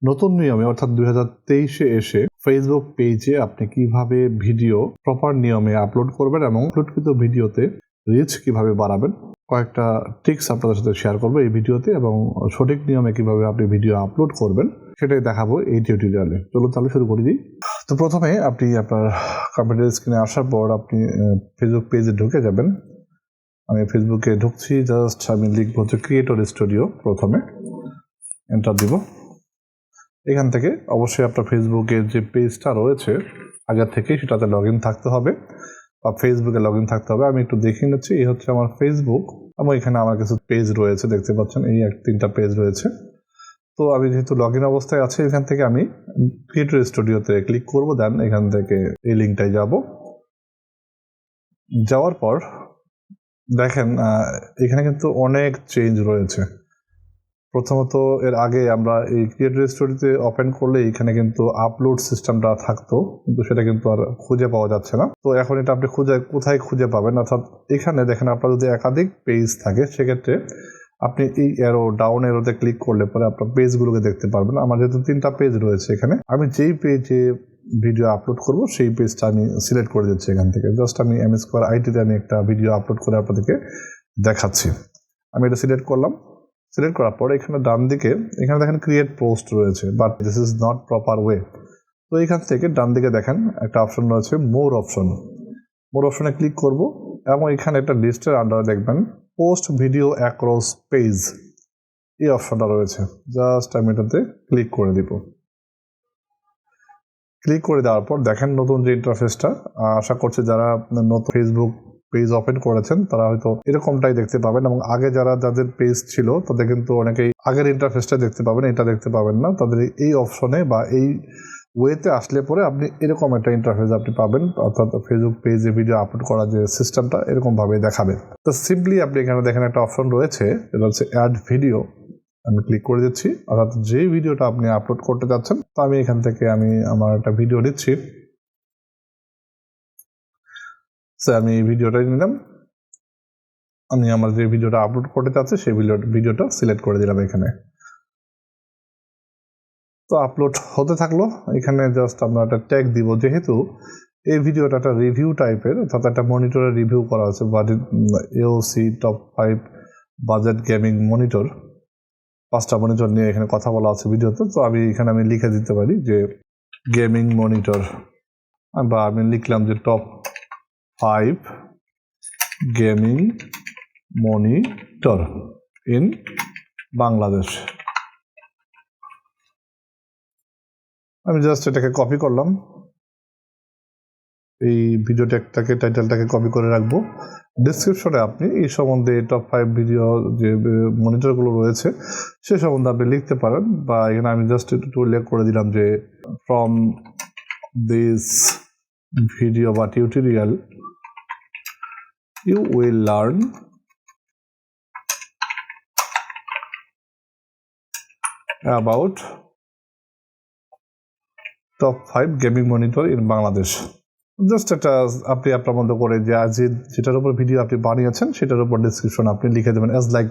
নতুন নিয়মে অর্থাৎ 2023-এ এসে ফেসবুক পেজে আপনি কিভাবে ভিডিও প্রপার নিয়মে আপলোড করবেন এবং আপলোডকৃত ভিডিওতে রিচ কিভাবে বাড়াবেন, কয়েকটা টিপস আপনাদের সাথে শেয়ার করবো এই ভিডিওতে এবং সঠিক নিয়মে কিভাবে আপনি ভিডিও আপলোড করবেন সেটাই দেখাবো এই টিউটোরিয়ালে। চলুন তাহলে শুরু করে দিই। তো প্রথমে আপনি আপনার কম্পিউটার স্ক্রিনে আসার পর আপনি ফেসবুক পেজে ঢুকে যাবেন। আমি ফেসবুকে ঢুকছি, জাস্ট আমি লিখবো হচ্ছে ক্রিয়েটর স্টুডিও, প্রথমে এন্টার দিব। এখান থেকে অবশ্যই আপনার ফেসবুকের যে পেজটা রয়েছে আগের থেকে সেটাতে লগ ইন থাকতে হবে বা ফেসবুকে লগ ইন থাকতে হবে। আমি একটু দেখে নিচ্ছি, এই হচ্ছে আমার ফেসবুক এবং এখানে আমার কিছু পেজ রয়েছে, দেখতে পাচ্ছেন এই 3টা পেজ রয়েছে। তো আমি যেহেতু লগ ইন অবস্থায় আছি, এখান থেকে আমি ক্রিয়েটর স্টুডিওতে ক্লিক করব, দেন এখান থেকে এই লিঙ্কটায় যাব। যাওয়ার পর দেখেন এখানে কিন্তু অনেক চেঞ্জ রয়েছে। প্রথমত এর আগে আমরা এই ক্রিয়েটর স্টুডিওতে ওপেন করলে এখানে কিন্তু আপলোড সিস্টেমটা থাকতো, কিন্তু সেটা কিন্তু আর খুঁজে পাওয়া যাচ্ছে না। তো এখন এটা আপনি কোথায় খুঁজে পাবেন, অর্থাৎ এখানে দেখেন আপনার যদি একাধিক পেজ থাকে সেক্ষেত্রে আপনি এই ডাউন এরোতে ক্লিক করলে পরে আপনার পেজগুলোকে দেখতে পারবেন। আমার যেহেতু 3টা পেজ রয়েছে এখানে, আমি যেই পেজে ভিডিও আপলোড করব সেই পেজটা আমি সিলেক্ট করে দিচ্ছি। এখান থেকে জাস্ট আমি Msquare আইটিতে আমি একটা ভিডিও আপলোড করে আপনাদেরকে দেখাচ্ছি। আমি এটা সিলেক্ট করলাম। সিলেক্ট করার পর এখানে ডান দিকে এখানে দেখেন ক্রিয়েট পোস্ট রয়েছে, but this is not proper way. তো এখান থেকে ডান দিকে দেখেন একটা অপশন রয়েছে মোর অপশনে ক্লিক করব এবং এখানে একটা লিস্টের আন্ডারে দেখবেন পোস্ট ভিডিও অ্যাক্রস পেজ, এই অপশনটা রয়েছে। জাস্ট আমি এটাতে ক্লিক করে দিব। ক্লিক করে দেওয়ার পর দেখেন নতুন যে ইন্টারফেসটা, আশা করছি যারা নতুন ফেসবুক পেজ ওপেন করেছেন তারা হয়তো এরকমটাই দেখতে পাবেন, এবং আগে যাদের পেজ ছিল তাদের কিন্তু অনেকেই আগের ইন্টারফেসটা দেখতে পাবেন, এটা দেখতে পাবেন না। তাদের এই অপশনে বা এই ওয়েতে আসলে পরে আপনি এরকম একটা ইন্টারফেস আপনি পাবেন, অর্থাৎ ফেসবুক পেজে ভিডিও আপলোড করার যে সিস্টেমটা এরকমভাবে দেখাবে। তো সিম্পলি আপনি এখানে দেখেন একটা অপশন রয়েছে, এটা হচ্ছে অ্যাড ভিডিও। আমি ক্লিক করে দিচ্ছি, অর্থাৎ যে ভিডিওটা আপনি আপলোড করতে যাচ্ছেন। তো আমি এখান থেকে আমার একটা ভিডিও নিচ্ছি, আমি এই ভিডিওটাই নিলাম। আমি আমার যে ভিডিওটা আপলোড করতে চাচ্ছি সেই ভিডিওটা সিলেক্ট করে দিলাম এখানে। তো আপলোড হতে থাকলো। এখানে জাস্ট আমরা একটা ট্যাগ দিব, যেহেতু এই ভিডিওটা একটা রিভিউ টাইপের, অর্থাৎ একটা মনিটরের রিভিউ করা আছে, AOC top 5 budget gaming monitor, 5টা মনিটর নিয়ে এখানে কথা বলা আছে ভিডিওতে। তো আমি লিখে দিতে পারি যে গেমিং মনিটর, বা আমি লিখলাম যে top 5 gaming monitor in Bangladesh. আমি জাস্ট এটাকে কপি করলাম, এই ভিডিওটাকে টাইটেলটাকে কপি করে রাখবো। ডিসক্রিপশনে আপনি এই সম্বন্ধে টপ 5 ভিডিও যে মনিটরগুলো রয়েছে সে সম্বন্ধে আপনি লিখতে পারেন, বা এখানে আমি জাস্ট একটু উল্লেখ করে দিলাম যে ফ্রম দিস ভিডিও বা tutorial you will learn about top 5 gaming monitor in Bangladesh. Just এটা আপনি আপনার মতো করে যেটার উপর ভিডিও আপনি বানিয়েছেন সেটার উপর ডিসক্রিপশন আপনি লিখে দেবেন, অ্যাজ লাইক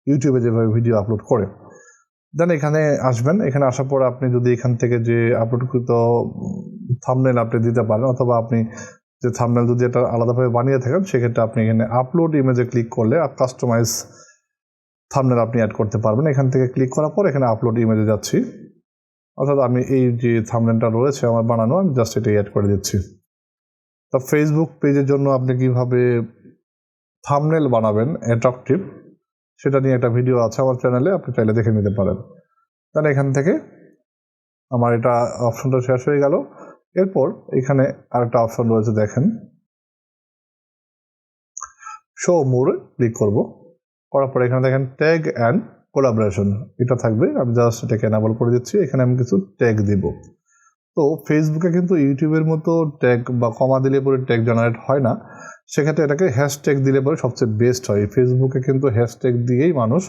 ইউটিউবে যেভাবে ভিডিও আপলোড করে। দেন এখানে আসবেন, এখানে আসার পর আপনি যদি এখান থেকে যে আপলোডকৃত থাম্বনেল আপনি দিতে পারেন, অথবা আপনি যে থাম্বনেল যদি এটা আলাদাভাবে বানিয়ে থাকেন সেক্ষেত্রে আপনি এখানে আপলোড ইমেজে ক্লিক করলে কাস্টমাইজ থাম্বনেল আপনি অ্যাড করতে পারবেন। এখান থেকে ক্লিক করার পর এখানে আপলোড ইমেজে যাচ্ছি, অর্থাৎ আমি এই যে থাম্বনেলটা রয়েছে আমার বানানো, আমি জাস্ট এটাই অ্যাড করে দিচ্ছি। তা ফেসবুক পেজের জন্য আপনি কিভাবে থাম্বনেল বানাবেন অ্যাট্রাকটিভ সেটা নিয়ে একটা ভিডিও আছে আমার চ্যানেলে, আপনি চাইলে দেখে নিতে পারেন। তাহলে এখান থেকে আমার এটা অপশনটা শেষ হয়ে গেল। এরপর এখানে আরেকটা অপশন রয়েছে, দেখেন শো মোরে ক্লিক করব, করার পর এখানে দেখেন ট্যাগ অ্যান্ড কোলাবোরেশন, এটা থাকবে। আমি জাস্ট এটাকে এনাবল করে দিচ্ছি, এখানে আমি কিছু ট্যাগ দিব। তো ফেসবুকে কিন্তু ইউটিউবের মতো ট্যাগ বা কমা দিলে পরে ট্যাগ জেনারেট হয় না, সেক্ষেত্রে এটাকে হ্যাশট্যাগ দিলে পরে সবচেয়ে বেস্ট হয়। ফেসবুকে কিন্তু হ্যাশট্যাগ দিয়েই মানুষ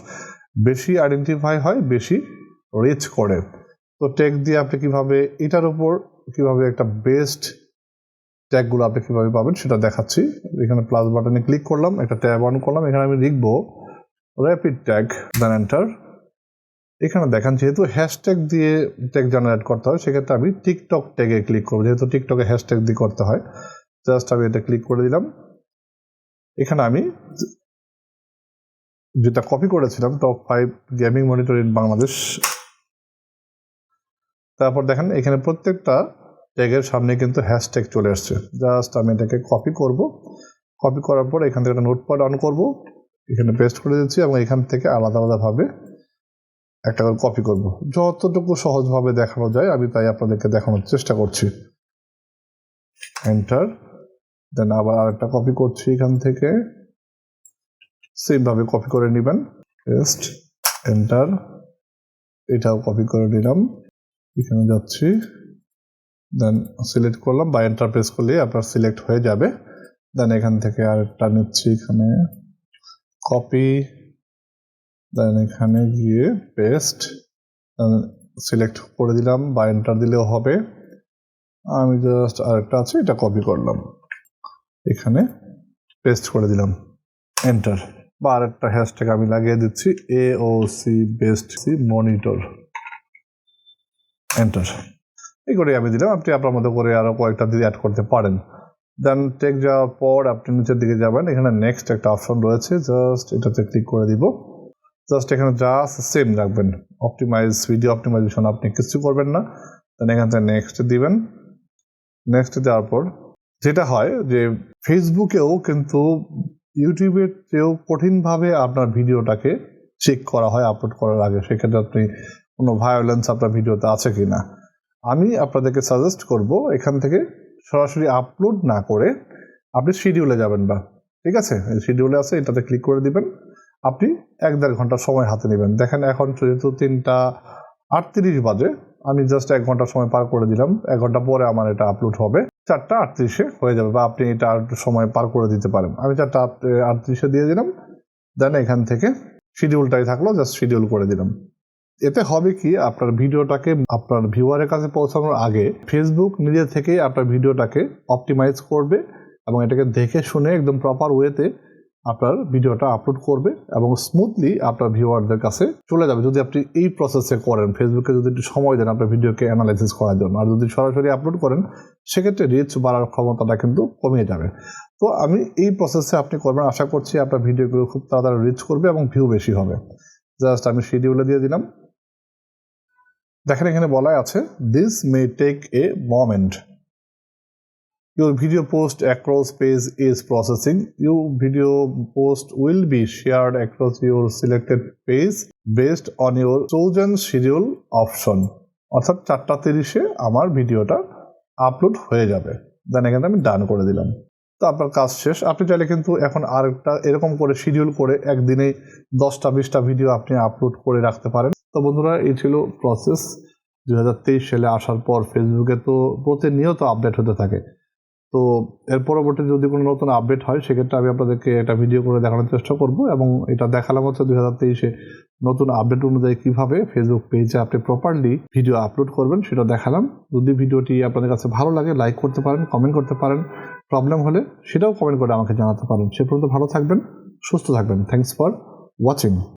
বেশি আইডেন্টিফাই হয়, বেশি রিচ করে। তো ট্যাগ দিয়ে আপনি কিভাবে এটার উপর কিভাবে একটা বেস্ট ট্যাগগুলো আপনি কিভাবে পাবেন সেটা দেখাচ্ছি। এখানে প্লাস বাটনে ক্লিক করলাম, একটা ট্যাব অন করলাম, এখানে আমি লিখবো র্যাপিড ট্যাগ, দেন এন্টার। এখানে দেখেন যেহেতু হ্যাশট্যাগ দিয়ে ট্যাগ জেনারেট করতে হয় সেক্ষেত্রে আমি টিকটক ট্যাগে ক্লিক করবো, যেহেতু টিকটকে হ্যাশট্যাগ দিয়ে করতে হয়। জাস্ট আমি এটা ক্লিক করে দিলাম। এখানে আমি যেটা কপি করেছিলাম top 5 gaming monitor in Bangladesh, তারপর দেখেন এখানে প্রত্যেকটা ট্যাগের সামনে কিন্তু হ্যাশট্যাগ চলে আসছে। জাস্ট আমি এটাকে কপি করব, কপি করার পর এখান থেকে একটা নোটপ্যাড অন করব, এখানে পেস্ট করে দিচ্ছি এবং এখান থেকে আলাদা আলাদাভাবে একটা করে কপি করব। যতটুকু সহজভাবে দেখানো যায় আমি তাই আপনাদেরকে দেখানোর চেষ্টা করছি। এন্টার, দেন আবার আরেকটা কপি করছি এখান থেকে, সেমভাবে কপি করে নেবেন, পেস্ট, এন্টার, এটাও কপি করে নিলাম, এখানে যাচ্ছি, দেন সিলেক্ট করলাম বা এন্টার প্রেস করলে আপনার সিলেক্ট হয়ে যাবে। দেন এখান থেকে আরেকটা নিচ্ছি, এখানে কপি, দেন এখানে গিয়ে পেস্ট, সিলেক্ট করে দিলাম বা এন্টার দিলেও হবে। আমি জাস্ট আরেকটা আছে এটা কপি করলাম, এখানে পেস্ট করে দিলাম, এন্টার। বা আরেকটা হ্যাশট্যাগ আমি লাগিয়ে দিচ্ছি AOC বেস্ট মনিটর, এন্টার। এই করে আমি দিলাম, আপনি আপনার মতো করে আরো কয়েকটা দিয়ে অ্যাড করতে পারেন। দেন টেক যাওয়ার পর আপনি নিচের দিকে যাবেন, এখানে নেক্সট একটা অপশন রয়েছে, জাস্ট এটাতে ক্লিক করে দিব। জাস্ট এখানে জাস্ট সেম রাখবেন, অপটিমাইজ ভিডিও অপটিমাইজেশন আপনি কিছু করবেন না। দেন এখান থেকে নেক্সট দিবেন। নেক্সট দেওয়ার পর যেটা হয় যে ফেসবুকেও কিন্তু ইউটিউবের চেয়েও কঠিনভাবে আপনার ভিডিওটাকে চেক করা হয় আপলোড করার আগে, সেক্ষেত্রে আপনি কোনো ভায়োলেন্স আপনার ভিডিওতে আছে কি না। আমি আপনাদেরকে সাজেস্ট করব এখান থেকে সরাসরি আপলোড না করে আপনি শিডিউলে যাবেন, বা ঠিক আছে শিডিউলে আছে এটাতে ক্লিক করে দিবেন। আপনি 1-1.5 ঘন্টা সময় হাতে নেবেন। দেখেন এখন যেহেতু 3:38 বাজে, আমি জাস্ট 1 ঘন্টা সময় পার করে দিলাম, 1 ঘন্টা পরে আমার এটা আপলোড হবে, 4:38 হয়ে যাবে, বা আপনি এটা আর সময় পার করে দিতে পারেন। আমি 4:38 দিয়ে দিলাম, দেন এখান থেকে শিডিউলটাই থাকলো, জাস্ট শিডিউল করে দিলাম। এতে হবে কি, আপনার ভিডিওটাকে আপনার ভিউয়ারের কাছে পৌঁছানোর আগে ফেসবুক নিজে থেকেই আপনার ভিডিওটাকে অপটিমাইজ করবে এবং এটাকে দেখে শুনে একদম প্রপার ওয়েতে আপনার ভিডিওটা আপলোড করবে এবং স্মুথলি আপনার ভিউয়ারদের কাছে চলে যাবে যদি আপনি এই প্রসেসে করেন। ফেসবুকে যদি একটু সময় দেন আপনার ভিডিওকে অ্যানালাইসিস করার জন্য, আর যদি সরাসরি আপলোড করেন সেক্ষেত্রে রিচ বাড়ার ক্ষমতাটা কিন্তু কমিয়ে যাবে। তো আমি এই প্রসেসে আপনি করবেন, আশা করছি আপনার ভিডিওগুলো খুব তাড়াতাড়ি রিচ করবে এবং ভিউ বেশি হবে। জাস্ট আমি শিডিউলে দিয়ে দিলাম। দেখেন এখানে বলা আছে this may take a moment, your video post across page is processing, your video post will be shared across your selected page based on your chosen schedule option। অর্থাৎ 4:30 আমার ভিডিওটা আপলোড হয়ে যাবে। দেন এখানে আমি ডান করে দিলাম। তো আপনার কাজ শেষ। আপনি চাইলে কিন্তু এখন আরেকটা এরকম করে শিডিউল করে একদিনে 10টা-20টা ভিডিও আপনি আপলোড করে রাখতে পারেন। তো বন্ধুরা এই ছিল প্রসেস। 2023 সালে আসার পর ফেসবুকে তো প্রতিনিয়ত আপডেট হতে থাকে। তো এর পরবর্তী যদি কোনো নতুন আপডেট হয় সেক্ষেত্রে আমি আপনাদেরকে একটা ভিডিও করে দেখানোর চেষ্টা করব, এবং এটা দেখালাম হচ্ছে 2023-এ নতুন আপডেট অনুযায়ী কীভাবে ফেসবুক পেজে আপনি প্রপারলি ভিডিও আপলোড করবেন সেটা দেখালাম। যদি ভিডিওটি আপনাদের কাছে ভালো লাগে লাইক করতে পারেন, কমেন্ট করতে পারেন, প্রবলেম হলে সেটাও কমেন্ট করে আমাকে জানাতে পারেন। সে পর্যন্ত ভালো থাকবেন, সুস্থ থাকবেন। Thanks for watching.